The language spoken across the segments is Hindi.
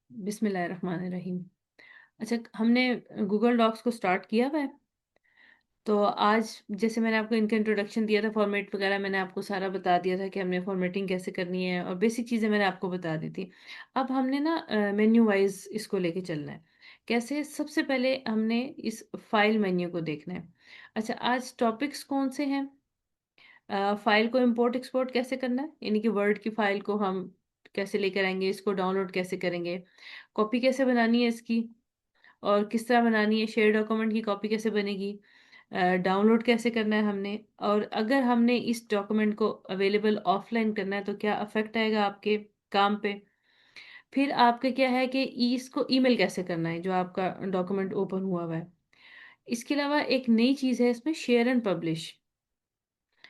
बिस्मिल्लाहिर्रहमानिर्रहीम। अच्छा, हमने गूगल डॉक्स को स्टार्ट किया हुआ है। तो आज जैसे मैंने आपको इनका इंट्रोडक्शन दिया था, फॉर्मेट वगैरह मैंने आपको सारा बता दिया था कि हमने फॉर्मेटिंग कैसे करनी है और बेसिक चीज़ें मैंने आपको बता दी थी। अब हमने ना मेन्यू वाइज़ इसको लेके चलना है। कैसे? सबसे पहले हमने इस फाइल मेन्यू को देखना है। अच्छा, आज टॉपिक्स कौन से हैं? फाइल को इम्पोर्ट एक्सपोर्ट कैसे करना है, यानी कि वर्ड की फाइल को हम कैसे लेकर आएँगे, इसको डाउनलोड कैसे करेंगे, कॉपी कैसे बनानी है इसकी और किस तरह बनानी है, शेयर डॉक्यूमेंट की कॉपी कैसे बनेगी, डाउनलोड कैसे करना है हमने, और अगर हमने इस डॉक्यूमेंट को अवेलेबल ऑफलाइन करना है तो क्या अफेक्ट आएगा आपके काम पे। फिर आपका क्या है कि इसको ईमेल कैसे करना है जो आपका डॉक्यूमेंट ओपन हुआ हुआ है। इसके अलावा एक नई चीज़ है इसमें, शेयर एंड पब्लिश।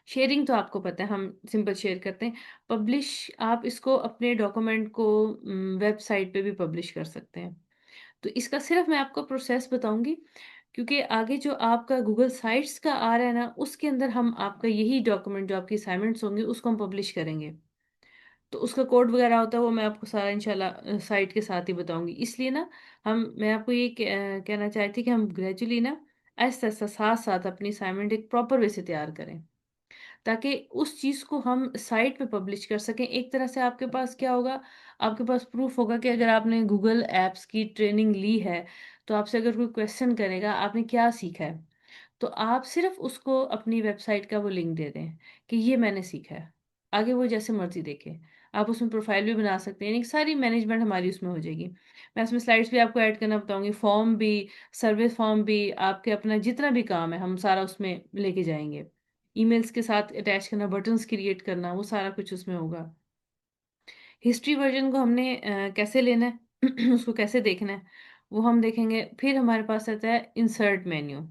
शेयरिंग तो आपको पता है, हम सिंपल शेयर करते हैं। पब्लिश, आप इसको अपने डॉक्यूमेंट को वेबसाइट पे भी पब्लिश कर सकते हैं। तो इसका सिर्फ मैं आपको प्रोसेस बताऊँगी, क्योंकि आगे जो आपका गूगल साइट्स का आ रहा है ना, उसके अंदर हम आपका यही डॉक्यूमेंट जो आपकी असाइनमेंट्स होंगे, उसको हम पब्लिश करेंगे। तो उसका कोड वगैरह होता है, वो मैं आपको सारा इंशाल्लाह साइट के साथ ही बताऊँगी। इसलिए ना मैं आपको ये कहना चाहती थी कि हम ग्रेजुअली ना आहिस्ता-आहिस्ता, साथ-साथ अपनी असाइनमेंट एक प्रॉपर वे से तैयार करें। ताकि उस चीज़ को हम साइट पे पब्लिश कर सकें। एक तरह से आपके पास क्या होगा, आपके पास प्रूफ़ होगा कि अगर आपने गूगल ऐप्स की ट्रेनिंग ली है, तो आपसे अगर कोई क्वेश्चन करेगा, आपने क्या सीखा है? तो आप सिर्फ़ उसको अपनी वेबसाइट का वो लिंक दे दें कि ये मैंने सीखा है। आगे वो जैसे मर्ज़ी देखे। आप उसमें प्रोफ़ाइल भी बना सकते हैं, यानी कि सारी मैनेजमेंट हमारी उसमें हो जाएगी। मैं उसमें स्लाइड्स भी आपको ऐड करना बताऊँगी, फ़ॉर्म भी, सर्विस फ़ॉर्म भी, आपके अपना जितना भी काम है, हम सारा उसमें लेके जाएँगे। ईमेल्स के साथ अटैच करना, बटन्स क्रिएट करना, वो सारा कुछ उसमें होगा। हिस्ट्री वर्ज़न को हमने कैसे लेना है, उसको कैसे देखना है, वो हम देखेंगे। फिर हमारे पास आता है इंसर्ट मेन्यू।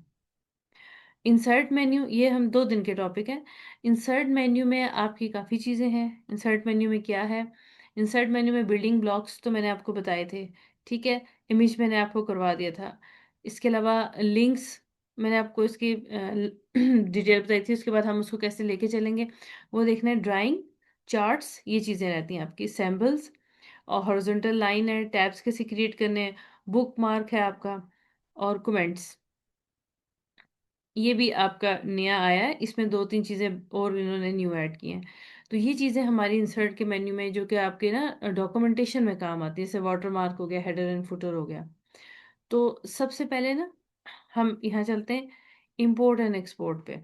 इंसर्ट मेन्यू, ये हम 2 दिन के टॉपिक हैं। इंसर्ट मेन्यू में आपकी काफ़ी चीज़ें हैं। इंसर्ट मेन्यू में क्या है? इंसर्ट मेन्यू में बिल्डिंग ब्लॉक्स तो मैंने आपको बताए थे, ठीक है? इमेज मैंने आपको करवा दिया था। इसके अलावा लिंक्स, मैंने आपको इसकी डिटेल बताई थी। उसके बाद हम उसको कैसे लेके चलेंगे, वो देखना है। ड्राइंग, चार्ट्स, ये चीज़ें रहती हैं आपकी। सिम्बल्स और हॉरिज़ॉन्टल लाइन है, टैब्स कैसे क्रिएट करने हैं, बुकमार्क है आपका, और कमेंट्स। ये भी आपका नया आया है, इसमें 2-3 चीज़ें और इन्होंने न्यू ऐड की हैं। तो ये चीज़ें हमारी इंसर्ट के मेन्यू में जो कि आपके ना डॉक्यूमेंटेशन में काम आती है, जैसे वाटरमार्क हो गया, हेडर एंड फुटर हो गया। तो सबसे पहले ना हम यहाँ चलते हैं इम्पोर्ट एंड एक्सपोर्ट पे।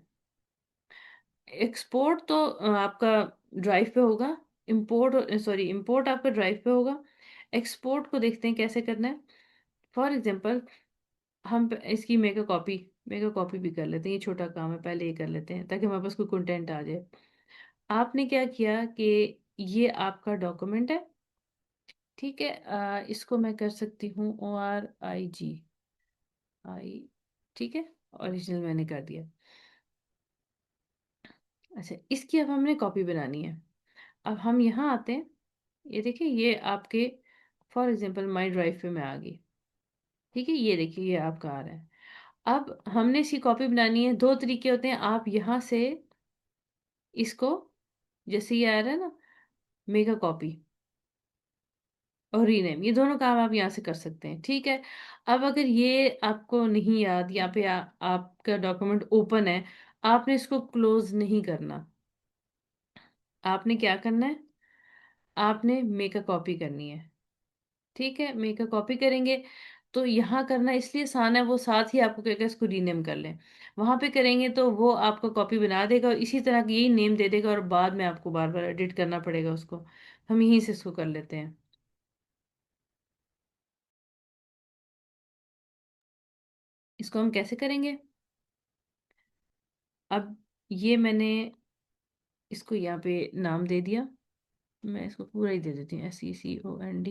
एक्सपोर्ट तो आपका ड्राइव पे होगा, इम्पोर्ट आपका ड्राइव पे होगा। एक्सपोर्ट को देखते हैं कैसे करना है। फॉर एग्ज़ाम्पल, हम इसकी मेक अ कॉपी भी कर लेते हैं। ये छोटा काम है, पहले ये कर लेते हैं ताकि हमारे पास कोई कंटेंट आ जाए। आपने क्या किया कि ये आपका डॉक्यूमेंट है, ठीक है? इसको मैं कर सकती हूँ ORIG आई, ठीक है? ओरिजिनल मैंने कर दिया। अच्छा, इसकी अब हमने कॉपी बनानी है। अब हम यहाँ आते हैं, ये देखिए, ये आपके फॉर एग्ज़ाम्पल माई ड्राइव पे मैं आ गई, ठीक है? ये देखिए, ये आपका आ रहा है। अब हमने इसकी कॉपी बनानी है। 2 तरीके होते हैं, आप यहाँ से इसको, जैसे ये आ रहा है ना, मेक अ कॉपी और रीनेम, ये दोनों काम आप यहाँ से कर सकते हैं, ठीक है? अब अगर ये आपको नहीं याद, यहाँ पे आपका डॉक्यूमेंट ओपन है, आपने इसको क्लोज़ नहीं करना। आपने क्या करना है? आपने मेक अ कॉपी करनी है, ठीक है? मेक अ कॉपी करेंगे, तो यहाँ करना इसलिए आसान है, वो साथ ही आपको कहेगा इसको रीनेम कर लें। वहाँ पे करेंगे तो वो आपको कॉपी बना देगा और इसी तरह की यही नेम दे देगा और बाद में आपको बार-बार एडिट करना पड़ेगा उसको। हम यहीं से इसको कर लेते हैं। इसको हम कैसे करेंगे? अब ये मैंने इसको यहाँ पे नाम दे दिया। मैं इसको पूरा ही दे देती हूँ, SECOND,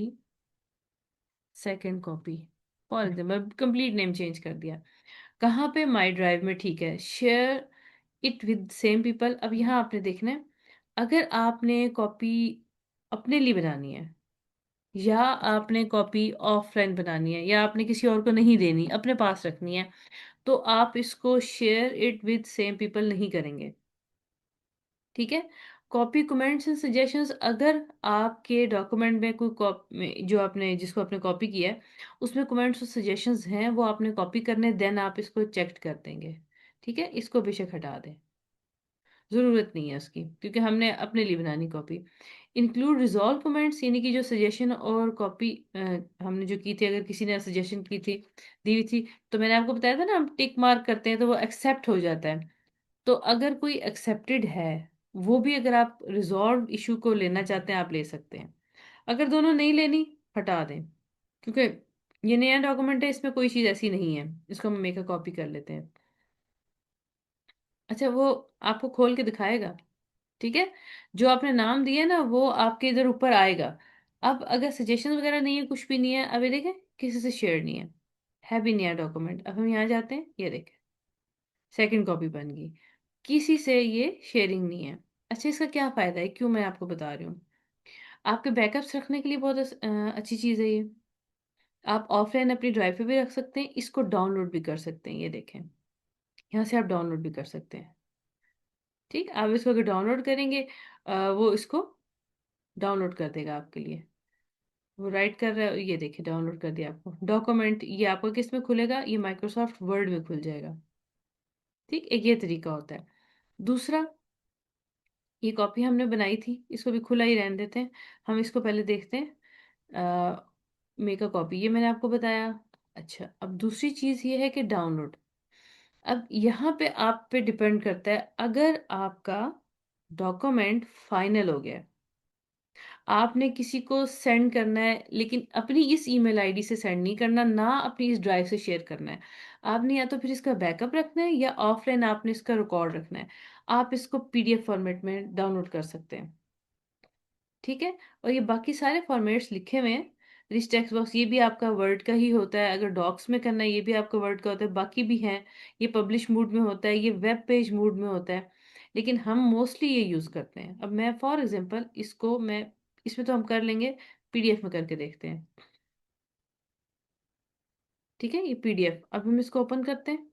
second copy. For example complete name change कर दिया। कहाँ पे? माई ड्राइव में, ठीक है। Share it with same people. अब यहाँ आपने देखना है, अगर आपने कॉपी अपने लिए बनानी है या आपने कॉपी ऑफलाइन बनानी है या आपने किसी और को नहीं देनी, अपने पास रखनी है, तो आप इसको share it with same people नहीं करेंगे, ठीक है? कॉपी कमेंट्स एंड सजेशंस, अगर आपके डॉक्यूमेंट में कोई जो आपने जिसको आपने कॉपी किया है उसमें कमेंट्स और सजेशंस हैं, वो आपने कॉपी करने, देन आप इसको चेक कर देंगे। ठीक है, इसको बेशक हटा दें, ज़रूरत नहीं है उसकी, क्योंकि हमने अपने लिए बनानी कॉपी। इंक्लूड रिजॉल्व कमेंट्स, यानी कि जो सजेशन और कॉपी हमने जो की थी, अगर किसी ने सजेशन की थी, दी हुई थी, तो मैंने आपको बताया था ना, हम टिक मार्क करते हैं तो वो एक्सेप्ट हो जाता है। तो अगर कोई एक्सेप्टेड है, वो भी अगर आप रिजॉल्व इशू को लेना चाहते हैं, आप ले सकते हैं। अगर दोनों नहीं लेनी, हटा दें, क्योंकि ये नया डॉक्यूमेंट है, इसमें कोई चीज़ ऐसी नहीं है। इसको हम मेक अ कॉपी कर लेते हैं। अच्छा, वो आपको खोल के दिखाएगा। ठीक है, जो आपने नाम दिया ना वो आपके इधर ऊपर आएगा। अब अगर सजेशन वगैरह नहीं है, कुछ भी नहीं है, अभी देखें किसी से शेयर नहीं है भी नया डॉक्यूमेंट। अब हम यहाँ जाते हैं, ये देखें सेकंड कॉपी बन गई, किसी से ये शेयरिंग नहीं है। अच्छा, इसका क्या फ़ायदा है, क्यों मैं आपको बता रही हूँ। आपके बैकअप्स रखने के लिए बहुत अच्छी चीज़ है ये। आप ऑफलाइन अपनी ड्राइव पे भी रख सकते हैं, इसको डाउनलोड भी कर सकते हैं, ये देखें यहाँ से आप डाउनलोड भी कर सकते हैं। ठीक, आप इसको अगर डाउनलोड करेंगे, वो इसको डाउनलोड कर देगा आपके लिए। वो राइट कर रहा है, ये देखिए डाउनलोड कर दिया आपको डॉक्यूमेंट। ये आपको किस में खुलेगा, ये माइक्रोसॉफ्ट वर्ड में खुल जाएगा। ठीक, एक ये तरीका होता है। दूसरा, ये कॉपी हमने बनाई थी, इसको भी खुला ही रहने देते हैं। हम इसको पहले देखते हैं, मेक अ कॉपी, ये मैंने आपको बताया। अच्छा, अब दूसरी चीज़ ये है कि डाउनलोड। अब यहाँ पे आप पे डिपेंड करता है, अगर आपका डॉक्यूमेंट फाइनल हो गया, आपने किसी को सेंड करना है, लेकिन अपनी इस ईमेल आईडी से सेंड नहीं करना, ना अपनी इस ड्राइव से शेयर करना है। आपने या तो फिर इसका बैकअप रखना है, या ऑफलाइन आपने इसका रिकॉर्ड रखना है। आप इसको पीडीएफ फॉर्मेट में डाउनलोड कर सकते हैं। ठीक है, और ये बाकी सारे फॉर्मेट्स लिखे हुए हैं। रिच टेक्स्ट बॉक्स, ये भी आपका वर्ड का ही होता है। अगर डॉक्स में करना है, ये भी आपका वर्ड का होता है, बाकी भी हैं। ये पब्लिश मूड में होता है, ये वेब पेज मूड में होता है, लेकिन हम मोस्टली ये यूज़ करते हैं। अब मैं फॉर एग्जांपल इसको मैं इसमें तो हम कर लेंगे, पीडीएफ में करके देखते हैं। ठीक है, ये पीडीएफ, अब हम इसको ओपन करते हैं।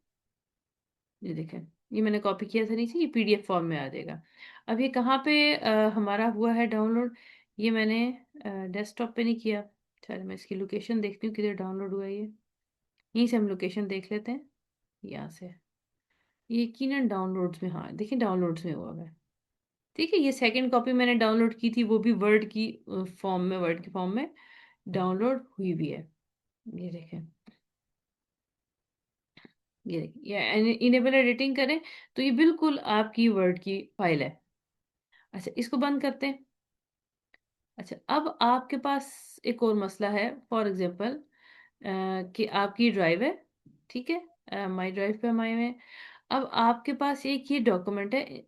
ये देखें, ये मैंने कॉपी किया था नीचे, ये पीडीएफ फॉर्म में आ जाएगा। अब ये कहाँ पे हमारा हुआ है डाउनलोड, ये मैंने डेस्कटॉप पे नहीं किया। चलो मैं इसकी लोकेशन देखती हूँ, किधर डाउनलोड हुआ है ये। यहीं से हम लोकेशन देख लेते हैं, यहाँ से। ये यकीनन डाउनलोड्स में, हाँ देखिए डाउनलोड्स में हुआ है। ठीक है, ये सेकंड कॉपी मैंने डाउनलोड की थी, वो भी वर्ड की फॉर्म में, वर्ड के फॉर्म में डाउनलोड हुई भी है। ये देखें, ये देखिए, ये इनेबल एडिटिंग करें तो ये बिल्कुल आपकी वर्ड की फाइल है। अच्छा, इसको बंद करते हैं। अच्छा, अब आपके पास एक और मसला है, फॉर एग्जांपल कि आपकी ड्राइव है। ठीक है, माई ड्राइव पे हम आए हुए हैं। अब आपके पास एक ये डॉक्यूमेंट है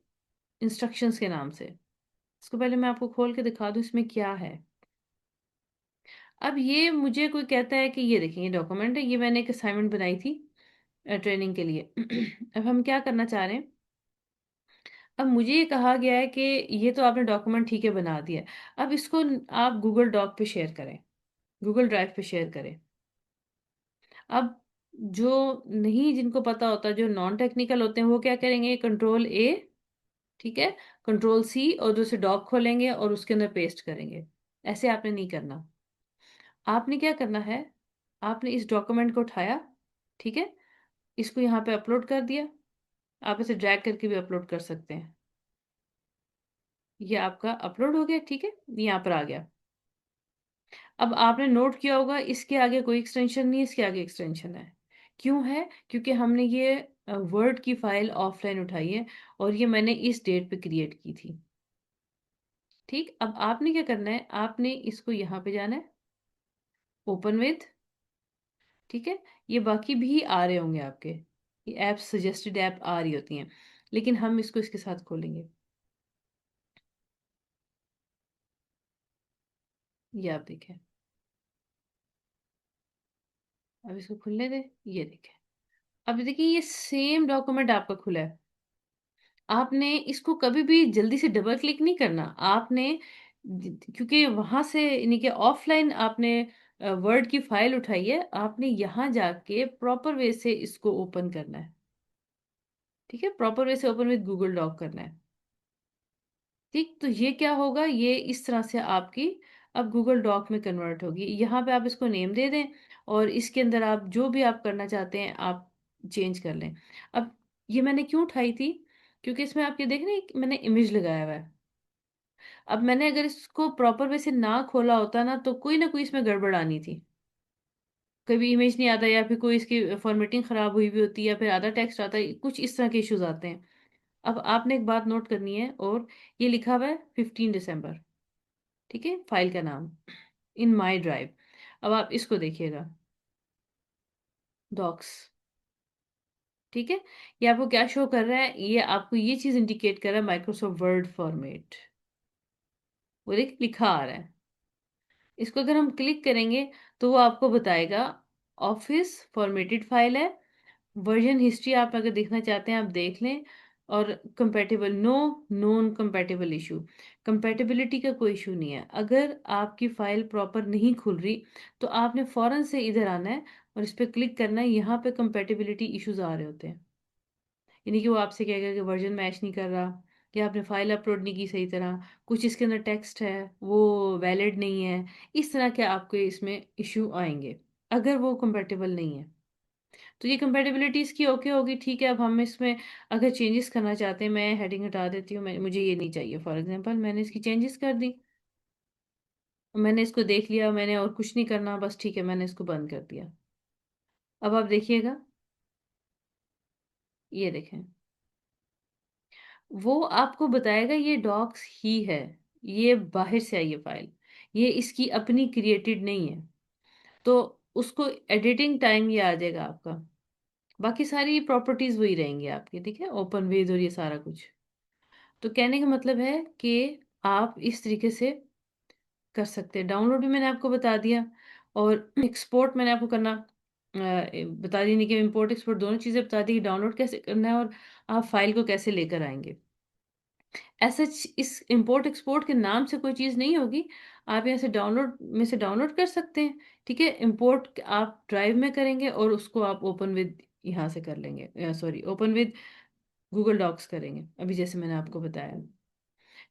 इंस्ट्रक्शंस के नाम से। इसको पहले मैं आपको खोल के दिखा दूँ इसमें क्या है। अब ये मुझे कोई कहता है कि ये देखिए, ये डॉक्यूमेंट है, ये मैंने एक असाइनमेंट बनाई थी ट्रेनिंग के लिए। अब हम क्या करना चाह रहे हैं, अब मुझे ये कहा गया है कि ये तो आपने डॉक्यूमेंट ठीक है बना दिया है, अब इसको आप गूगल डॉक पे शेयर करें, गूगल ड्राइव पे शेयर करें। अब जो नहीं, जिनको पता होता, जो नॉन टेक्निकल होते हैं, वो क्या करेंगे, कंट्रोल ए, ठीक है, कंट्रोल सी, और दूसरे डॉक खोलेंगे और उसके अंदर पेस्ट करेंगे। ऐसे आपने नहीं करना। आपने क्या करना है, आपने इस डॉक्यूमेंट को उठाया, ठीक है, इसको यहाँ पे अपलोड कर दिया। आप इसे ड्रैग करके भी अपलोड कर सकते हैं। ये आपका अपलोड हो गया, ठीक है, यहाँ पर आ गया। अब आपने नोट किया होगा, इसके आगे कोई एक्सटेंशन नहीं है, इसके आगे एक्सटेंशन है। क्यों है, क्योंकि हमने ये वर्ड की फाइल ऑफलाइन उठाई है, और ये मैंने इस डेट पे क्रिएट की थी। ठीक, अब आपने क्या करना है, आपने इसको यहाँ पे जाना है, ओपन विथ। ठीक है, ये बाकी भी आ रहे होंगे आपके, ये ऐप सजेस्टेड ऐप आ रही होती हैं, लेकिन हम इसको इसके साथ खोलेंगे। ये आप देखें, अब इसको खुलने दे, ये देखें। अब देखिए, ये सेम डॉक्यूमेंट आपका खुला है। आपने इसको कभी भी जल्दी से डबल क्लिक नहीं करना। आपने क्योंकि वहां से यानी कि ऑफलाइन आपने वर्ड की फाइल उठाई है, आपने यहाँ जाके प्रॉपर वे से इसको ओपन करना है। ठीक है, प्रॉपर वे से ओपन विद गूगल डॉक करना है। ठीक, तो ये क्या होगा, ये इस तरह से आपकी अब गूगल डॉक में कन्वर्ट होगी। यहाँ पे आप इसको नेम दे दें और इसके अंदर आप जो भी आप करना चाहते हैं, आप चेंज कर लें। अब ये मैंने क्यों उठाई थी? क्योंकि इसमें आप ये देख रहे हैं कि मैंने इमेज लगाया हुआ है। अब मैंने अगर इसको प्रॉपर वे से ना खोला होता ना, तो कोई ना कोई इसमें गड़बड़ आनी थी। कभी इमेज नहीं आता या फिर कोई इसकी फॉर्मेटिंग खराब हुई हुई होती है या फिर आधा टेक्स्ट आता है, कुछ इस तरह के इश्यूज़ आते हैं। अब आपने एक बात नोट करनी है, और ये लिखा हुआ है 15 दिसंबर, ठीक है? फाइल का नाम इन माय ड्राइव। अब आप इसको देखिएगा, डॉक्स, ठीक है? ये आपको क्या शो कर रहा है? ये आपको ये चीज़ इंडिकेट कर रहा है माइक्रोसॉफ्ट वर्ड फॉर्मेट। वो देखिए लिखा आ रहा है। इसको अगर हम क्लिक करेंगे तो वो आपको बताएगा ऑफिस फॉर्मेटेड फाइल है। वर्जन हिस्ट्री आप अगर देखना चाहते हैं आप देख लें। और compatible, no non compatible issue. Compatibility का कोई इशू नहीं है। अगर आपकी फाइल प्रॉपर नहीं खुल रही तो आपने फौरन से इधर आना है और इस पे क्लिक करना है। यहाँ पे कंपैटिबिलिटी इश्यूज आ रहे होते हैं, यानी कि वो आपसे कहेगा कि वर्जन मैच नहीं कर रहा, या आपने फाइल अपलोड नहीं की सही तरह, कुछ इसके अंदर टेक्स्ट है वो वैलिड नहीं है। इस तरह के आपको इसमें इशू आएंगे अगर वो कंपैटिबल नहीं है। तो ये कंपैटिबिलिटी इसकी ओके होगी, ठीक है। अब हम इसमें अगर चेंजेस करना चाहते हैं, मैं हेडिंग हटा देती हूँ, मैं मुझे ये नहीं चाहिए, फॉर एग्जांपल मैंने इसकी चेंजेस कर दी। मैंने इसको देख लिया, मैंने और कुछ नहीं करना, बस ठीक है, मैंने इसको बंद कर दिया। अब आप देखिएगा, ये देखें, वो आपको बताएगा ये डॉक्स ही है, ये बाहर से आई है फाइल, ये इसकी अपनी क्रिएटेड नहीं है। तो उसको एडिटिंग टाइम ये आ जाएगा आपका। बाकी सारी प्रॉपर्टीज वही रहेंगी आपकी, ठीक है, ओपन विद और ये सारा कुछ। तो कहने का मतलब है कि आप इस तरीके से कर सकते हैं। डाउनलोड भी मैंने आपको बता दिया, और एक्सपोर्ट मैंने आपको करना बता दी, नहीं कि इम्पोर्ट एक्सपोर्ट दोनों चीज़ें बता दी कि डाउनलोड कैसे करना है और आप फाइल को कैसे लेकर आएंगे। ऐसा इस इम्पोर्ट एक्सपोर्ट के नाम से कोई चीज़ नहीं होगी। आप यहाँ से डाउनलोड में से डाउनलोड कर सकते हैं, ठीक है। इम्पोर्ट आप ड्राइव में करेंगे और उसको आप ओपन विद यहाँ से कर लेंगे, sorry, open with Google Docs करेंगे, अभी जैसे मैंने आपको बताया,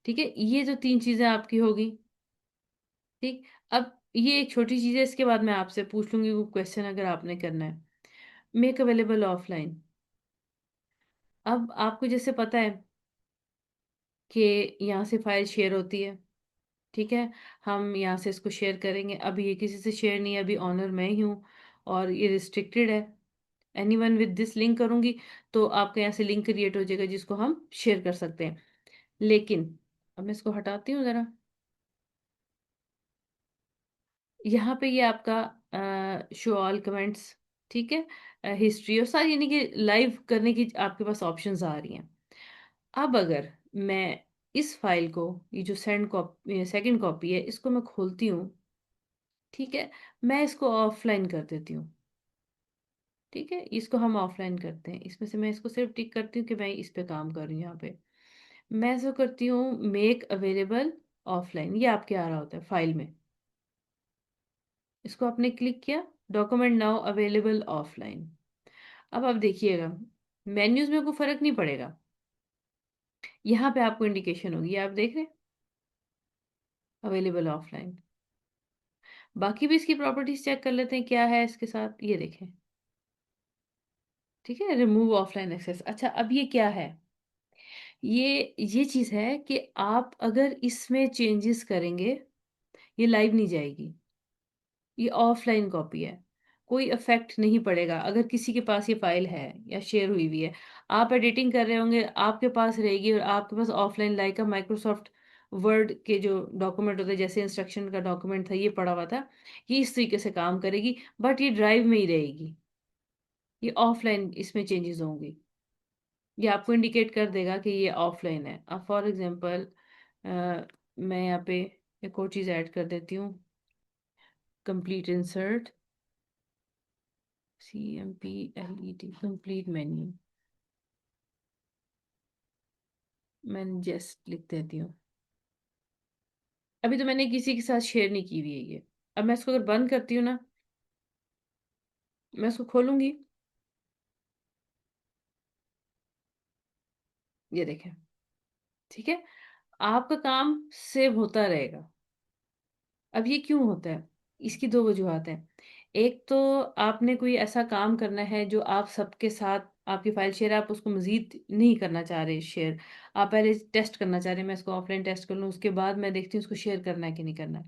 ठीक है। ये जो तीन चीज़ें आपकी होगी, ठीक। अब ये एक छोटी चीज़ है, इसके बाद मैं आपसे पूछ लूंगी वो क्वेश्चन अगर आपने करना है। Make available offline. अब आपको जैसे पता है कि यहाँ से फाइल शेयर होती है, ठीक है। हम यहाँ से इसको शेयर करेंगे, अभी ये किसी से शेयर नहीं है, अभी ऑनर मैं ही हूँ और ये रिस्ट्रिक्टेड है। एनीवन विद दिस लिंक करूंगी तो आपके यहाँ से लिंक क्रिएट हो जाएगा जिसको हम शेयर कर सकते हैं। लेकिन अब मैं इसको हटाती हूँ ज़रा। यहाँ पे ये आपका शो ऑल कमेंट्स, ठीक है, हिस्ट्री और सारी, यानी कि लाइव करने की आपके पास ऑप्शंस आ रही हैं। अब अगर मैं इस फाइल को, ये जो सेकंड कॉपी है, इसको मैं खोलती हूँ, ठीक है, मैं इसको ऑफलाइन कर देती हूँ, ठीक है। इसको हम ऑफलाइन करते हैं, इसमें से मैं इसको सिर्फ टिक करती हूँ कि मैं इस पे काम कर रही हूँ। यहाँ पे मैं ऐसा करती हूँ, मेक अवेलेबल ऑफलाइन, ये आपके आ रहा होता है फाइल में। इसको आपने क्लिक किया, डॉक्यूमेंट नाउ अवेलेबल ऑफलाइन। अब आप देखिएगा, मेन्यूज में कोई फर्क नहीं पड़ेगा, यहाँ पे आपको इंडिकेशन होगी, आप देख रहे हैं, अवेलेबल ऑफलाइन। बाकी भी इसकी प्रॉपर्टीज चेक कर लेते हैं क्या है इसके साथ, ये देखें, ठीक है, रिमूव ऑफलाइन एक्सेस। अच्छा, अब ये क्या है? ये चीज़ है कि आप अगर इसमें चेंजेस करेंगे, ये लाइव नहीं जाएगी, ये ऑफलाइन कॉपी है, कोई इफेक्ट नहीं पड़ेगा। अगर किसी के पास ये फाइल है या शेयर हुई हुई है, आप एडिटिंग कर रहे होंगे, आपके पास रहेगी और आपके पास ऑफलाइन, लाइक माइक्रोसॉफ्ट वर्ड के जो डॉक्यूमेंट होते हैं, जैसे इंस्ट्रक्शन का डॉक्यूमेंट था, ये पड़ा हुआ था, ये इस तरीके से काम करेगी, बट ये ड्राइव में ही रहेगी, ये ऑफलाइन इसमें चेंजेस होंगी। ये आपको इंडिकेट कर देगा कि ये ऑफलाइन है। अब फॉर एग्जांपल मैं यहाँ पे एक और चीज़ ऐड कर देती हूँ, complete insert, CMPLET, complete menu, मैं जस्ट लिख देती हूँ। अभी तो मैंने किसी के साथ शेयर नहीं की हुई है ये। अब मैं इसको अगर बंद करती हूँ ना, मैं इसको खोलूंगी, ये देखें, ठीक है। आपका काम सेव होता रहेगा। अब ये क्यों होता है? इसकी 2 वजूहत हैं। एक तो आपने कोई ऐसा काम करना है जो आप सबके साथ आपकी फ़ाइल शेयर आप उसको मज़ीद नहीं करना चाह रहे शेयर। आप पहले टेस्ट करना चाह रहे हैं, मैं इसको ऑफ़लाइन टेस्ट कर लूँ, उसके बाद मैं देखती हूँ इसको शेयर करना है कि नहीं करना है।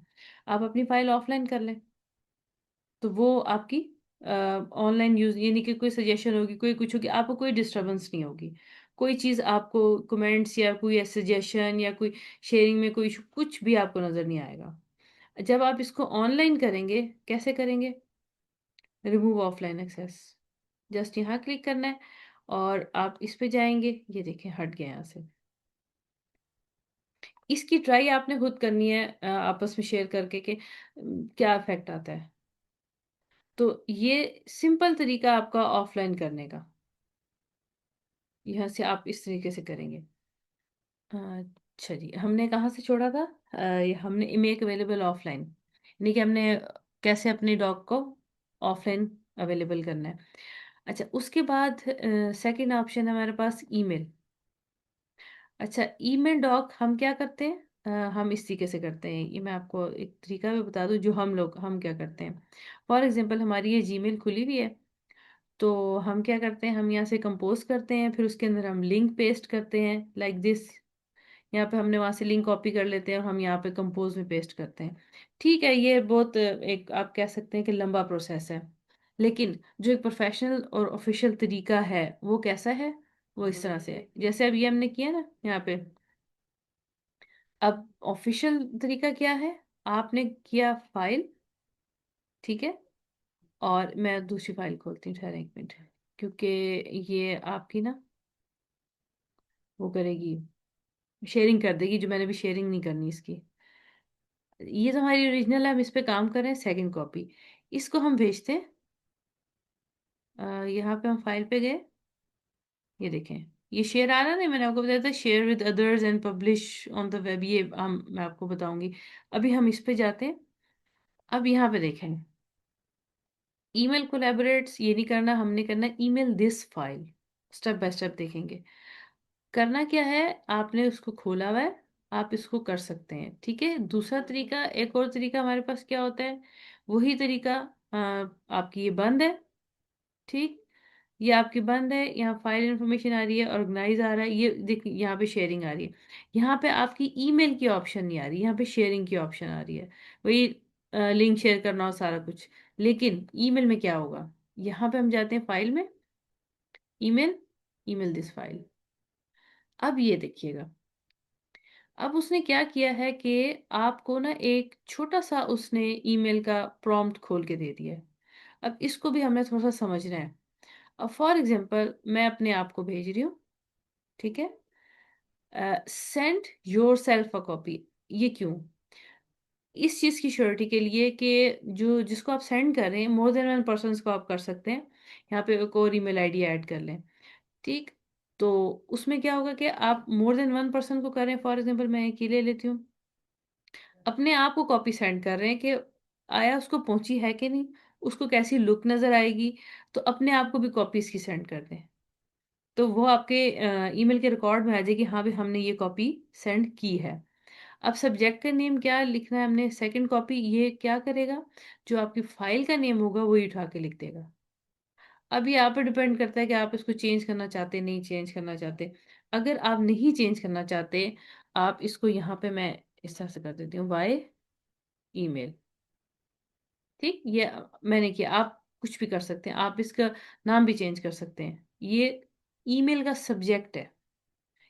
आप अपनी फ़ाइल ऑफ़लाइन कर लें, तो वो आपकी ऑनलाइन यूज़ यानी कि कोई सजेशन होगी, कोई कुछ होगी, आपको कोई डिस्टर्बेंस नहीं होगी। कोई चीज़ आपको कमेंट्स या कोई सजेशन या कोई शेयरिंग में कोई इश्यू कुछ भी आपको नज़र नहीं आएगा। जब आप इसको ऑनलाइन करेंगे, कैसे करेंगे? Remove offline access. जस्ट यहाँ क्लिक करना है और आप इस पे जाएँगे, ये देखें हट गया यहाँ से। इसकी ट्राई आपने खुद करनी है आपस में शेयर करके कि क्या इफ़ेक्ट आता है। तो ये सिंपल तरीका आपका ऑफलाइन करने का। यहाँ से आप इस तरीके से करेंगे। अच्छा जी, हमने कहाँ से छोड़ा था? ये हमने मेक अवेलेबल ऑफलाइन, यानी कि हमने कैसे अपने डॉग को ऑफलाइन अवेलेबल करना है। अच्छा, उसके बाद सेकंड ऑप्शन है हमारे पास ईमेल। अच्छा, ईमेल डॉक हम क्या करते हैं? हम इस तरीके से करते हैं, ये मैं आपको एक तरीका भी बता दूँ जो हम क्या करते हैं। फॉर एग्ज़ाम्पल हमारी ये जीमेल खुली हुई है, तो हम क्या करते हैं, हम यहाँ से कंपोज़ करते हैं, फिर उसके अंदर हम लिंक पेस्ट करते हैं लाइक दिस। यहाँ पे हमने वहाँ से लिंक कॉपी कर लेते हैं और हम यहाँ पे कंपोज़ में पेस्ट करते हैं। ठीक है, ये बहुत एक आप कह सकते हैं कि लंबा प्रोसेस है। लेकिन जो एक प्रोफ़ेशनल और ऑफ़िशियल तरीका है, वो कैसा है? वो इस तरह से है। जैसे अब ये हमने किया ना यहाँ पे, अब ऑफ़िशियल तरीका क्या है? आपने किया फ़ाइल, ठीक है? और मैं दूसरी फ़ाइल खोलती हूँ, ठहरें 1 मिनट, क्योंकि ये आपकी ना वो करेगी, शेयरिंग कर देगी, जो मैंने अभी शेयरिंग नहीं करनी इसकी। ये तो हमारी ओरिजिनल है, हम इस पे काम कर रहे हैं, सेकंड कॉपी। इसको हम भेजते हैं यहाँ पे हम फाइल पे गए, ये देखें, ये शेयर आ रहा है ना, मैंने आपको बताया था share with others and publish on the web, ये हम मैं आपको बताऊँगी। अभी हम इस पे जाते हैं, अब यहाँ पे देखें, ईमेल कोलैबोरेट्स ये नहीं करना, हमने करना है email this file, step by step देखेंगे। करना क्या है, आपने उसको खोला हुआ है, आप इसको कर सकते हैं, ठीक है? दूसरा तरीका, एक और तरीका हमारे पास क्या होता है, वही तरीका आपकी ये बंद है, ठीक? ये आपकी बंद है, यहाँ फाइल इन्फॉर्मेशन आ रही है, ऑर्गेनाइज़ आ रहा है, ये देखिए यहाँ पे शेयरिंग आ रही है। यहाँ पे आपकी ईमेल की ऑप्शन नहीं आ रही, यहाँ पे शेयरिंग की ऑप्शन आ रही है। वही लिंक शेयर करना और सारा कुछ। लेकिन ईमेल में क्या होगा? यहाँ पे हम जाते हैं फाइल में, ईमेल, ईमेल दिस फाइल। अब ये देखिएगा, अब उसने क्या किया है कि आपको ना एक छोटा-सा उसने ईमेल का प्रॉम्प्ट खोल के दे दिया है। अब इसको भी हमें थोड़ा-सा समझना है। अब फॉर एग्ज़ाम्पल मैं अपने आप को भेज रही हूँ, ठीक है? सेंड योरसेल्फ अ कॉपी, ये क्यों? इस चीज़ की श्योरिटी के लिए कि जो जिसको आप सेंड कर रहे हैं, मोर देन वन पर्सन्स को आप कर सकते हैं। यहाँ पे एक और ईमेल आईडी ऐड कर लें, ठीक? तो उसमें क्या होगा कि आप मोर देन वन पर्सन को कर रहे हैं, फॉर एग्ज़ाम्पल मैं एक ही ले लेती हूँ। अपने आप को कॉपी सेंड कर रहे हैं कि आया उसको पहुँची है कि नहीं? उसको कैसी लुक नज़र आएगी? तो अपने आप को भी कॉपी इसकी सेंड कर दें। तो वो आपके ईमेल के रिकॉर्ड में आ जाएगी, हाँ भाई हमने ये कॉपी सेंड की है। अब सब्जेक्ट का नेम क्या लिखना है हमने, सेकंड कॉपी ये क्या करेगा? जो आपकी फाइल का नेम होगा वही उठा के लिख देगा। अब ये आप पे डिपेंड करता है कि आप इसको चेंज करना चाहते, नहीं चेंज करना चाहते। अगर आप नहीं चेंज करना चाहते, आप इसको यहाँ पे मैं इस तरह से कर देती हूँ, बाय ईमेल, ठीक? ये मैंने किया, आप कुछ भी कर सकते हैं, आप इसका नाम भी चेंज कर सकते हैं। ये ईमेल का सब्जेक्ट है।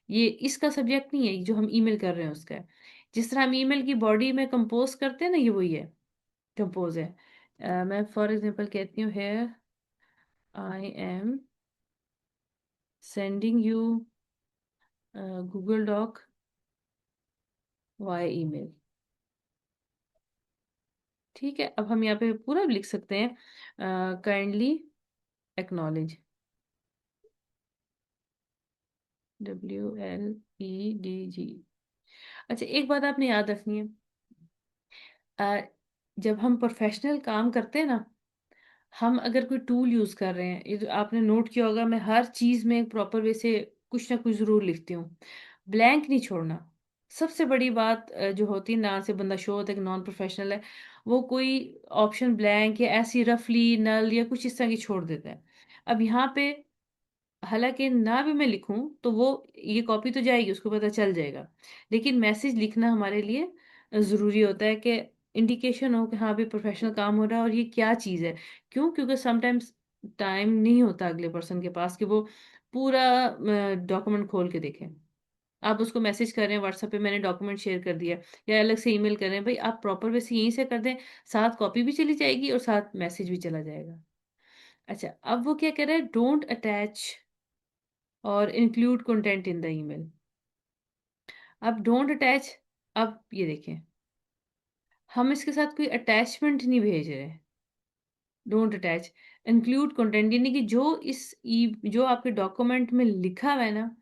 ये इसका सब्जेक्ट नहीं है, जो हम ईमेल कर रहे हैं उसका है। जिस तरह हम ईमेल की बॉडी में कंपोज़ करते हैं ना, ये वही है, कंपोज़ है। मैं फॉर एग्ज़ाम्पल कहती हूँ here I am sending you Google Doc via email, ठीक है? अब हम यहाँ पे पूरा भी लिख सकते हैं काइंडली एक्नॉलेज, WLEDG। अच्छा, एक बात आपने याद रखनी है, अ, जब हम प्रोफ़ेशनल काम करते हैं ना, हम अगर कोई टूल यूज़ कर रहे हैं, ये जो आपने नोट किया होगा, मैं हर चीज़ में प्रॉपर वे से कुछ ना कुछ ज़रूर लिखती हूँ। ब्लैंक नहीं छोड़ना। सबसे बड़ी बात जो होती है ना से बंदा शो होता है कि नॉन प्रोफेशनल है, वो कोई ऑप्शन ब्लैंक या ऐसी रफली नल या कुछ इस तरह की छोड़ देता है। अब यहाँ पे हालाँकि ना भी मैं लिखूँ, तो वो ये कॉपी तो जाएगी, उसको पता चल जाएगा। लेकिन मैसेज लिखना हमारे लिए ज़रूरी होता है कि इंडिकेशन हो कि हाँ, अभी प्रोफ़ेशनल काम हो रहा है और ये क्या चीज़ है। क्यों? क्योंकि समटाइम्स टाइम नहीं होता अगले पर्सन के पास कि वो पूरा डॉक्यूमेंट खोल के देखे। आप उसको मैसेज कर रहे हैं व्हाट्सएप पे मैंने डॉक्यूमेंट शेयर कर दिया या अलग से ईमेल कर रहे हैं, भई आप प्रॉपर वैसे यहीं से कर दें, साथ कॉपी भी चली जाएगी और साथ मैसेज भी चला जाएगा। अच्छा, अब वो क्या कह रहा है डोंट अटैच और include content in the email. अब डोंट अटैच, अब ये देखें, हम इसके साथ कोई अटैचमेंट नहीं भेज रहे। डोंट अटैच, इंक्लूड कंटेंट यानी कि जो आपके डॉक्यूमेंट में लिखा हुआ है ना,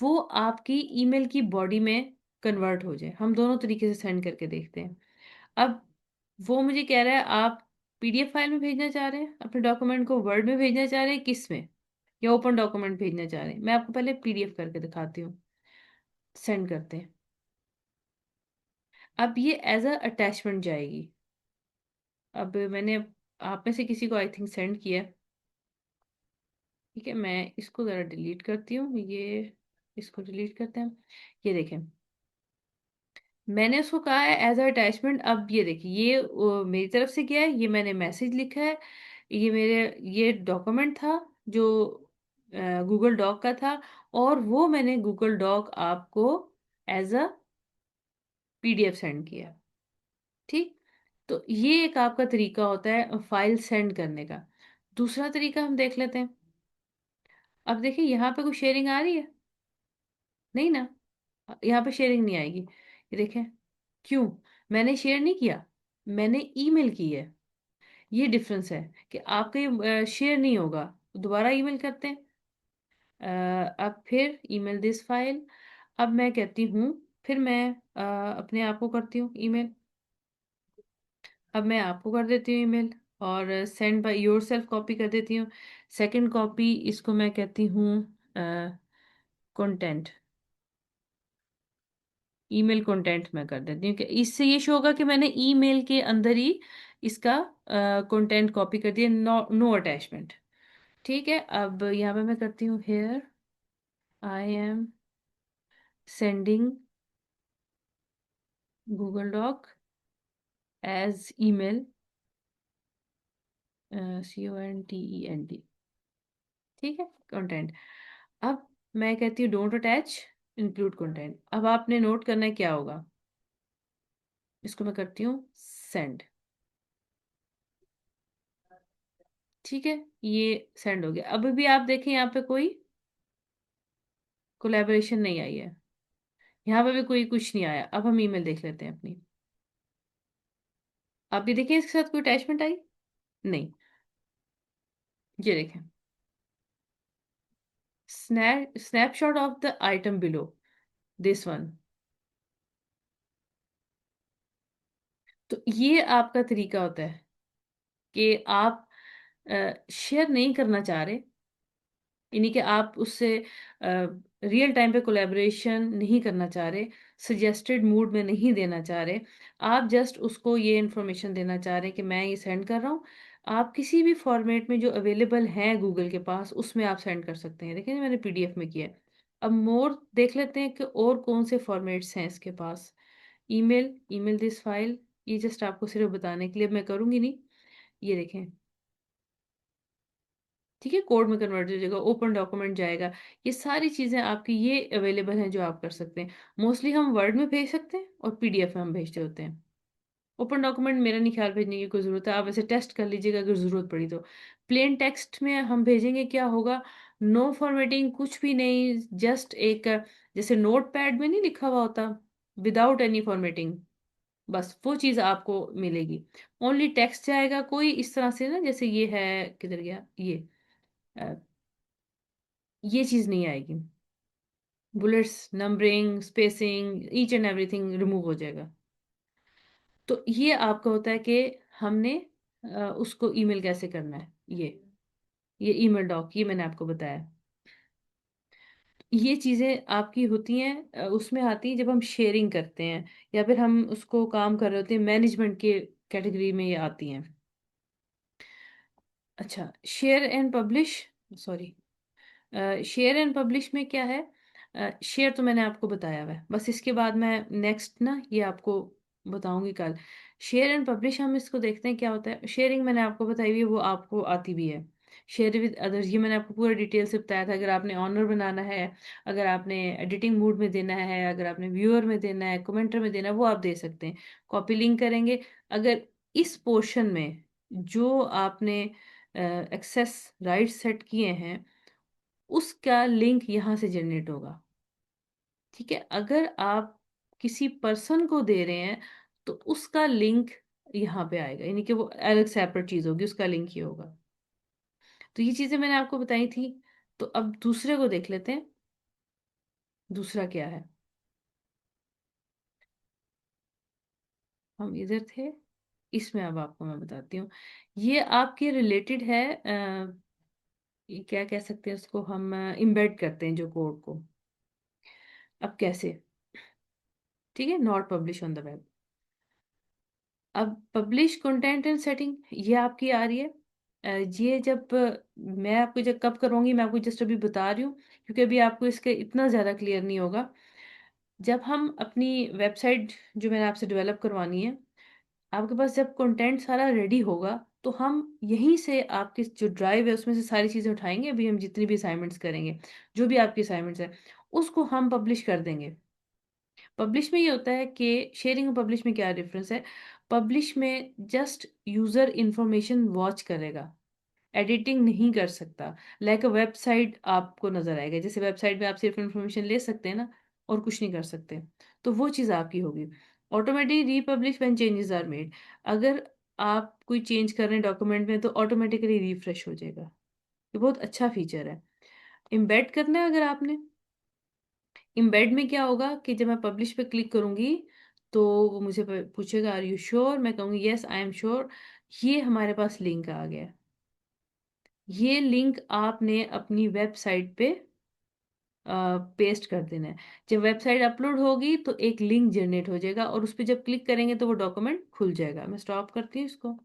वो आपकी ईमेल की बॉडी में कन्वर्ट हो जाए। हम दोनों तरीके से सेंड करके देखते हैं। अब वो मुझे कह रहा है आप पीडीएफ फाइल में भेजना चाह रहे हैं, अपने डॉक्यूमेंट को वर्ड में भेजना चाह रहे हैं, किस में? या ओपन डॉक्यूमेंट भेजना चाह रहे हैं? मैं आपको पहले पीडीएफ करके दिखाती हूँ। सेंड करते हैं। अब ये एज़ अ अटैचमेंट जाएगी। अब मैंने आप में से किसी को आई थिंक सेंड किया है, ठीक है? मैं इसको ज़रा डिलीट करती हूँ, ये इसको डिलीट करते हैं। ये देखें, मैंने उसको कहा है एज़ अ अटैचमेंट। अब ये देखिए, ये मेरी तरफ से गया है, ये मैंने मैसेज लिखा है, ये डॉक्यूमेंट था जो गूगल डॉक का था और वो मैंने गूगल डॉक आपको एज़ अ पीडीएफ सेंड किया। ठीक? तो ये एक आपका तरीका होता है फाइल सेंड करने का। दूसरा तरीका हम देख लेते हैं। अब देखिए यहाँ पे कोई शेयरिंग आ रही है? नहीं ना? यहाँ पे शेयरिंग नहीं आएगी। ये देखें, क्यों? मैंने शेयर नहीं किया, मैंने ईमेल की है। ये डिफरेंस है कि आपका ये शेयर नहीं होगा। दोबारा ईमेल करते हैं। अब फिर ईमेल दिस फाइल। अब मैं कहती हूँ, फिर मैं अपने आप को करती हूँ ईमेल। अब मैं आपको कर देती हूँ ईमेल और सेंड बाय योरसेल्फ कॉपी कर देती हूँ। सेकंड कॉपी इसको मैं कहती हूँ कंटेंट, ईमेल कंटेंट मैं कर देती हूँ कि इससे ये शो होगा कि मैंने ईमेल के अंदर ही इसका कंटेंट कॉपी कर दिया, नो नो अटैचमेंट। ठीक है, अब यहाँ पे मैं करती हूँ here I am sending Google Doc as email, CONTENT, ठीक है, कंटेंट। अब मैं कहती हूँ डोंट अटैच, इंक्लूड कंटेंट। अब आपने नोट करना है क्या होगा। इसको मैं करती हूँ सेंड, ठीक है, ये सेंड हो गया। अभी भी आप देखें यहाँ पे कोई कोलैबोरेशन नहीं आई है, यहाँ पे भी कोई कुछ नहीं आया। अब हम ईमेल देख लेते हैं अपनी। आप भी देखें इसके साथ कोई अटैचमेंट आई? नहीं। ये देखें, snapshot of the item below, this one. तो ये आपका तरीका होता है कि आप शेयर नहीं करना चाह रहे, यानी कि आप उससे रियल टाइम पे कोलैबोरेशन नहीं करना चाह रहे, सजेस्टेड मूड में नहीं देना चाह रहे, आप जस्ट उसको ये इन्फॉर्मेशन देना चाह रहे हैं कि मैं ये सेंड कर रहा हूँ। आप किसी भी फॉर्मेट में जो अवेलेबल हैं गूगल के पास उसमें आप सेंड कर सकते हैं। देखिए मैंने पीडीएफ में किया है। अब मोर देख लेते हैं कि और कौन से फॉर्मेट्स हैं इसके पास। ईमेल, ईमेल दिस फाइल, ये जस्ट आपको सिर्फ बताने के लिए, मैं करूँगी नहीं। ये देखें, ठीक है, कोड में कन्वर्ट हो जाएगा, ओपन डॉक्यूमेंट जाएगा। ये सारी चीज़ें आपकी ये अवेलेबल हैं जो आप कर सकते हैं। मोस्टली हम वर्ड में भेज सकते हैं और पीडीएफ में हम भेजते होते हैं। ओपन डॉक्यूमेंट मेरा नहीं ख्याल भेजने की कोई ज़रूरत है, आप वैसे टेस्ट कर लीजिएगा अगर ज़रूरत पड़ी तो। प्लेन टेक्स्ट में हम भेजेंगे, क्या होगा, नो फॉर्मेटिंग, कुछ भी नहीं, जस्ट एक जैसे नोटपैड में नहीं लिखा हुआ होता, विदाउट एनी फॉर्मेटिंग, बस वो चीज़ आपको मिलेगी। ओनली टेक्स्ट जाएगा, कोई इस तरह से ना जैसे ये है, किधर गया अ, ये चीज़ नहीं आएगी। Bullets, numbering, spacing, each and everything remove हो जाएगा। तो ये आपका होता है कि हमने उसको ईमेल कैसे करना है। ये ईमेल डॉक, ये मैंने आपको बताया। ये चीज़ें आपकी होती हैं, उसमें आती हैं जब हम शेयरिंग करते हैं या फिर हम उसको काम कर रहे होते हैं, मैनेजमेंट के कैटेगरी में ये आती हैं। अच्छा, share and publish, sorry, share and publish में क्या है? शेयर तो मैंने आपको बताया हुआ है, बस इसके बाद मैं नेक्स्ट ना ये आपको बताऊंगी कल। शेयर एंड पब्लिश हम इसको देखते हैं क्या होता है। शेयरिंग मैंने आपको बताई हुई है, वो आपको आती भी है। शेयर विद अदर्स ये मैंने आपको पूरा डिटेल से बताया था। अगर आपने ऑनर बनाना है, अगर आपने एडिटिंग मोड में देना है, अगर आपने व्यूअर में देना है, कमेंटर में देना है, वो आप दे सकते हैं। कॉपी लिंक करेंगे। अगर इस पोर्शन में जो आपने एक्सेस राइट सेट किए हैं, उसका लिंक यहाँ से जनरेट होगा। ठीक है? अगर आप किसी पर्सन को दे रहे हैं, तो उसका लिंक यहाँ पे आएगा, यानी कि वो अलग सेपरेट चीज़ होगी, उसका लिंक ये होगा। तो ये चीज़ें मैंने आपको बताई थी। तो अब दूसरे को देख लेते हैं, दूसरा क्या है? हम इधर थे, इसमें अब आपको मैं बताती हूँ। ये आपके रिलेटेड है, ये क्या कह सकते हैं उसको, हम इम्बेड करते हैं जो कोड को। अब कैसे? ठीक है, not publish on the web. अब पब्लिश कंटेंट एंड सेटिंग ये आपकी आ रही है। ये जब मैं आपको जब कब करवाऊंगी, मैं आपको जस्ट अभी बता रही हूँ, क्योंकि अभी आपको इसके इतना ज़्यादा क्लियर नहीं होगा। जब हम अपनी वेबसाइट जो मैंने आपसे डेवलप करवानी है, आपके पास जब कंटेंट सारा रेडी होगा, तो हम यहीं से आपकी जो ड्राइव है उसमें से सारी चीज़ें उठाएंगे। अभी हम जितनी भी असाइनमेंट्स करेंगे, जो भी आपकी असाइनमेंट्स है, उसको हम पब्लिश कर देंगे। पब्लिश में ये होता है कि शेयरिंग और पब्लिश में क्या डिफरेंस है? पब्लिश में जस्ट यूजर इंफॉर्मेशन वॉच करेगा, एडिटिंग नहीं कर सकता। लाइक अ वेबसाइट आपको नजर आएगा, जैसे वेबसाइट में आप सिर्फ इंफॉर्मेशन ले सकते हैं ना, और कुछ नहीं कर सकते। तो वो चीज़ आपकी होगी। Automatic republish when changes are made. अगर आप कोई चेंज कर रहे हैं डॉक्यूमेंट में, तो ऑटोमेटिकली रिफ्रेश हो जाएगा। ये बहुत अच्छा फीचर है। इम्बेड करना है अगर आपने, इम्बेड में क्या होगा कि जब मैं पब्लिश पे क्लिक करूंगी, तो वो मुझे पूछेगा आर यू श्योर, मैं कहूंगी यस आई एम श्योर। ये हमारे पास लिंक आ गया। ये लिंक आपने अपनी वेबसाइट पे पेस्ट कर देना है। जब वेबसाइट अपलोड होगी, तो एक लिंक जनरेट हो जाएगा, और उस पर जब क्लिक करेंगे तो वो डॉक्यूमेंट खुल जाएगा। मैं स्टॉप करती हूँ इसको,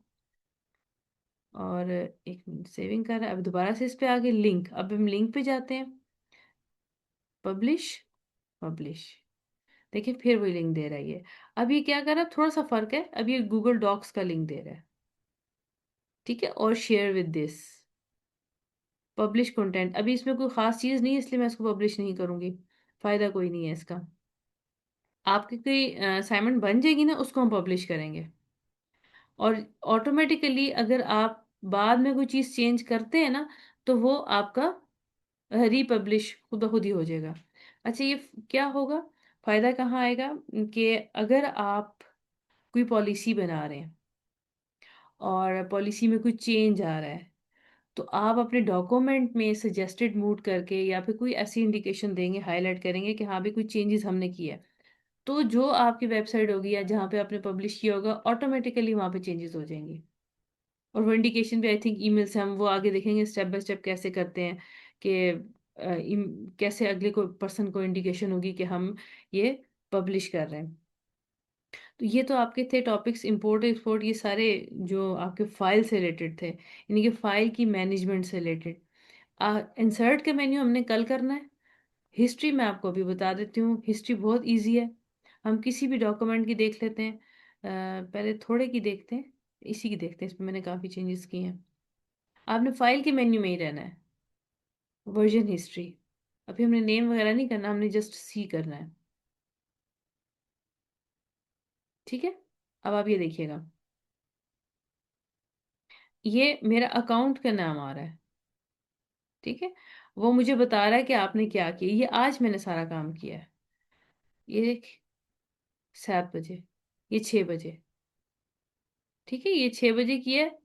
और एक मिनट सेविंग कर रहा है। अब दोबारा से इस पे आगे लिंक, अब हम लिंक पे जाते हैं। पब्लिश, पब्लिश, देखिए फिर वही लिंक दे रहा है ये। अब ये क्या कर रहा है, थोड़ा सा फर्क है। अब ये गूगल डॉक्स का लिंक दे रहा है। ठीक है, और share with this, publish content. अभी इसमें कोई खास चीज़ नहीं है, इसलिए मैं इसको पब्लिश नहीं करूंगी। फायदा कोई नहीं है इसका। आपकी कोई असाइनमेंट बन जाएगी ना, उसको हम पब्लिश करेंगे। और ऑटोमेटिकली अगर आप बाद में कोई चीज़ चेंज करते हैं ना, तो वो आपका रीपब्लिश खुद ब खुद ही हो जाएगा। अच्छा, ये क्या होगा? फायदा कहाँ आएगा? कि अगर आप कोई पॉलिसी बना रहे हैं, और पॉलिसी में कोई चेंज आ रहा है, तो आप अपने डॉक्यूमेंट में सजेस्टेड मूड करके या फिर कोई ऐसी इंडिकेशन देंगे, हाईलाइट करेंगे कि हाँ भी कोई चेंजेस हमने किया है। तो जो आपकी वेबसाइट होगी या जहाँ पे आपने पब्लिश किया होगा, ऑटोमेटिकली वहाँ पे चेंजेस हो जाएंगी। और वो इंडिकेशन भी आई थिंक ईमेल से हम वो आगे देखेंगे स्टेप बाय स्टेप कैसे करते हैं, कि कैसे अगले को पर्सन को इंडिकेशन होगी कि हम ये पब्लिश कर रहे हैं। तो ये तो आपके थे टॉपिक्स, इंपोर्ट एक्सपोर्ट, ये सारे जो आपके फाइल से रिलेटेड थे, यानी कि फाइल की मैनेजमेंट से रिलेटेड। इंसर्ट का मेन्यू हमने कल करना है। हिस्ट्री मैं आपको अभी बता देती हूँ। हिस्ट्री बहुत इजी है। हम किसी भी डॉक्यूमेंट की देख लेते हैं। पहले थोड़े की देखते हैं, इसी की देखते हैं, इसमें मैंने काफ़ी चेंजेस किए हैं। आपने फाइल के मेन्यू में ही रहना है। वर्जन हिस्ट्री, अभी हमने नेम वगैरह नहीं करना, हमने जस्ट सी करना है। ठीक है, अब आप ये देखिएगा, ये मेरा अकाउंट का नाम आ रहा है। ठीक है, वो मुझे बता रहा है कि आपने क्या किया। ये आज मैंने सारा काम किया है। ये देख, 7 बजे, ये 6 बजे। ठीक है, ये 6 बजे किया है,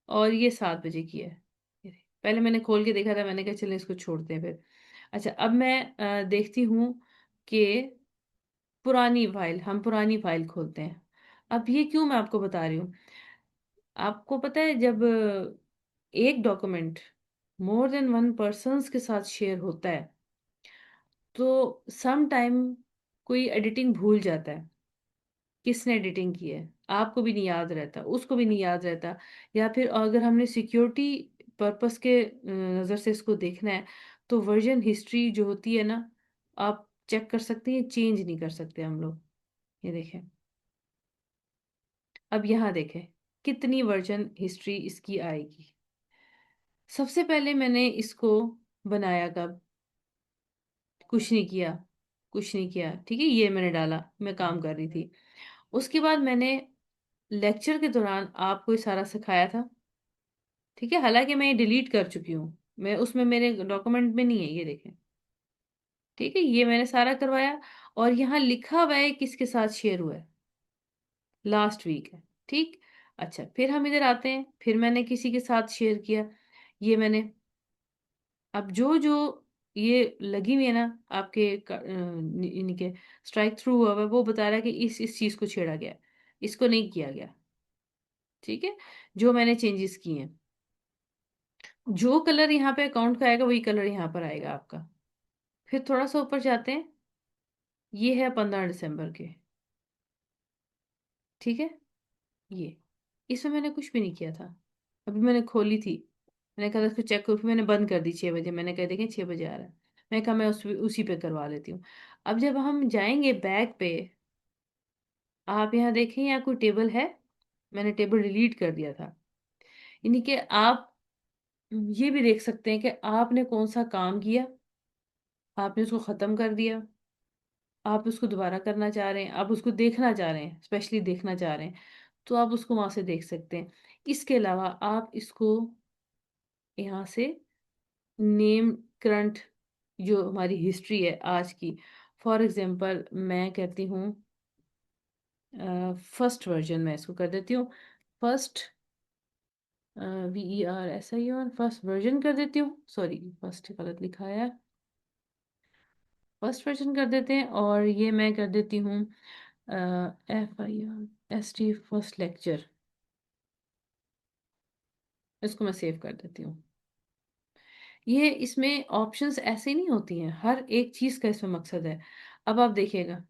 और ये 7 बजे किया है। ये देख, पहले मैंने खोल के देखा था, मैंने कहा चलो इसको छोड़ते हैं फिर। अच्छा, अब मैं देखती हूँ कि पुरानी फाइल, हम पुरानी फाइल खोलते हैं। अब ये क्यों मैं आपको बता रही हूँ? आपको पता है, जब एक document more than one persons के साथ शेयर होता है, तो सम टाइम कोई एडिटिंग भूल जाता है, किसने एडिटिंग की है, आपको भी नहीं याद रहता, उसको भी नहीं याद रहता। या फिर अगर हमने सिक्योरिटी पर्पस के नज़र से इसको देखना है, तो वर्जन हिस्ट्री जो होती है ना, आप चेक कर सकते हैं, चेंज नहीं कर सकते हम लोग। ये देखें, अब यहाँ देखें कितनी वर्जन हिस्ट्री इसकी आएगी। सबसे पहले मैंने इसको बनाया कब, कुछ नहीं किया, कुछ नहीं किया, ठीक है, ये मैंने डाला, मैं काम कर रही थी। उसके बाद मैंने लेक्चर के दौरान आपको ये सारा सिखाया था, ठीक है, हालांकि मैं ये डिलीट कर चुकी हूँ, मैं उसमें मेरे डॉक्यूमेंट में नहीं है, ये देखें, ठीक है, ये मैंने सारा करवाया। और यहाँ लिखा हुआ है किसके साथ शेयर हुआ है, लास्ट वीक है, ठीक। अच्छा, फिर हम इधर आते हैं, फिर मैंने किसी के साथ शेयर किया, ये मैंने, अब जो जो ये लगी हुई है ना आपके इनके स्ट्राइक थ्रू हुआ हुआ है, वो बता रहा है कि इस चीज को छेड़ा गया है, इसको नहीं किया गया, ठीक है, जो मैंने चेंजेस किए हैं। जो कलर यहाँ पे अकाउंट का आएगा वही कलर यहाँ पर आएगा आपका। फिर थोड़ा सा ऊपर जाते हैं, ये है 15 दिसंबर के, ठीक है, ये, इसमें मैंने कुछ भी नहीं किया था, अभी मैंने खोली थी, मैंने कहा था इसको चेक करो, फिर मैंने बंद कर दी 6 बजे, मैंने कहा देखें 6 बजे आ रहा है, मैं कहा मैं उसी पे करवा लेती हूँ। अब जब हम जाएंगे बैक पे, आप यहाँ देखें यहाँ कोई टेबल है, मैंने टेबल डिलीट कर दिया था, यानी कि आप ये भी देख सकते हैं कि आपने कौन सा काम किया, आपने उसको ख़त्म कर दिया, आप उसको दोबारा करना चाह रहे हैं, आप उसको देखना चाह रहे हैं, स्पेशली देखना चाह रहे हैं, तो आप उसको वहां से देख सकते हैं। इसके अलावा आप इसको यहाँ से नेम करंट, जो हमारी हिस्ट्री है आज की, फॉर एग्जांपल मैं कहती हूँ फर्स्ट वर्जन, मैं इसको कर देती हूँ फर्स्ट, VERSION, फर्स्ट वर्जन कर देती हूँ, सॉरी फर्स्ट गलत लिखा है, फर्स्ट वर्जन कर देते हैं, और ये मैं कर देती हूँ FIRST फर्स्ट लेक्चर, इसको मैं सेव कर देती हूँ। ये इसमें ऑप्शंस ऐसे नहीं होती हैं, हर एक चीज़ का इसमें मकसद है। अब आप देखिएगा,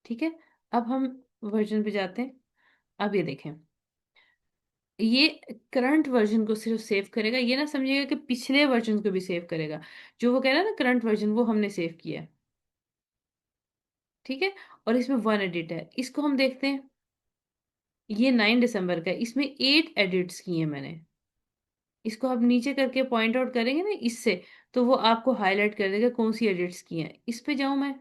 ठीक है, अब हम वर्जन पे जाते हैं, अब ये देखें, ये करंट वर्जन को सिर्फ सेव करेगा, ये ना समझिएगा कि पिछले वर्जन को भी सेव करेगा, जो वो कह रहा है ना करंट वर्जन, वो हमने सेव किया है, ठीक है। और इसमें 1 एडिट है, इसको हम देखते हैं, ये 9 दिसंबर का है, इसमें 8 एडिट्स किए हैं मैंने, इसको आप नीचे करके पॉइंट आउट करेंगे ना इससे, तो वो आपको हाईलाइट कर देगा कौन सी एडिट्स की हैं। इस पे जाऊं मैं,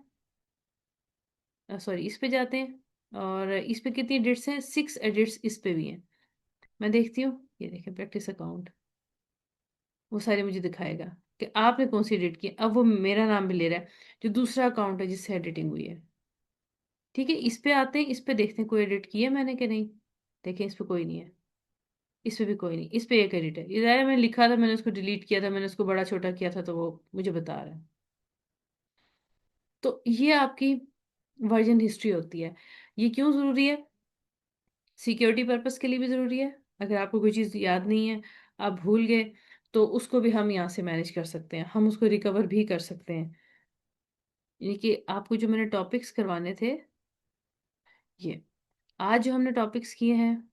सॉरी इस पे जाते हैं, और इस पे कितनी एडिट्स हैं, 6 एडिट्स इस पे भी हैं, मैं देखती हूँ, ये देखें प्रैक्टिस अकाउंट, वो सारे मुझे दिखाएगा कि आपने कौन सी एडिट की। अब वो मेरा नाम भी ले रहा है, जो दूसरा अकाउंट है जिससे एडिटिंग हुई है, ठीक है। इस पे आते हैं, इस पे देखते हैं कोई एडिट की है मैंने कि नहीं, देखें इस पे कोई नहीं है, इस पे भी कोई नहीं, इस पे एक एडिट है, इधर मैंने लिखा था, मैंने उसको डिलीट किया था, मैंने उसको बड़ा छोटा किया था, तो वो मुझे बता रहा है। तो ये आपकी वर्जन हिस्ट्री होती है। ये क्यों ज़रूरी है, सिक्योरिटी पर्पस के लिए भी ज़रूरी है, अगर आपको कोई चीज़ याद नहीं है, आप भूल गए, तो उसको भी हम यहाँ से मैनेज कर सकते हैं, हम उसको रिकवर भी कर सकते हैं। यानी कि आपको जो मैंने टॉपिक्स करवाने थे, ये आज जो हमने टॉपिक्स किए हैं,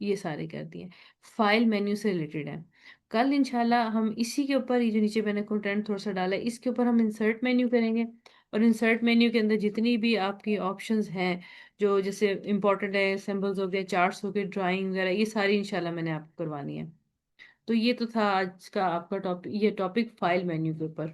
ये सारे कर दिए, फाइल मेन्यू से रिलेटेड है। कल इंशाल्लाह हम इसी के ऊपर, ये जो नीचे मैंने कंटेंट थोड़ा सा डाला है, इसके ऊपर हम इंसर्ट मेन्यू करेंगे, और इंसर्ट मेन्यू के अंदर जितनी भी आपकी ऑप्शंस हैं, जो जैसे इंपॉर्टेंट है, सिंबल्स हो गए, चार्ट्स हो गए, ड्राइंग वगैरह, ये सारी इंशाल्लाह मैंने आपको करवानी है। तो ये तो था आज का आपका टॉपिक, ये टॉपिक फाइल मेन्यू के ऊपर।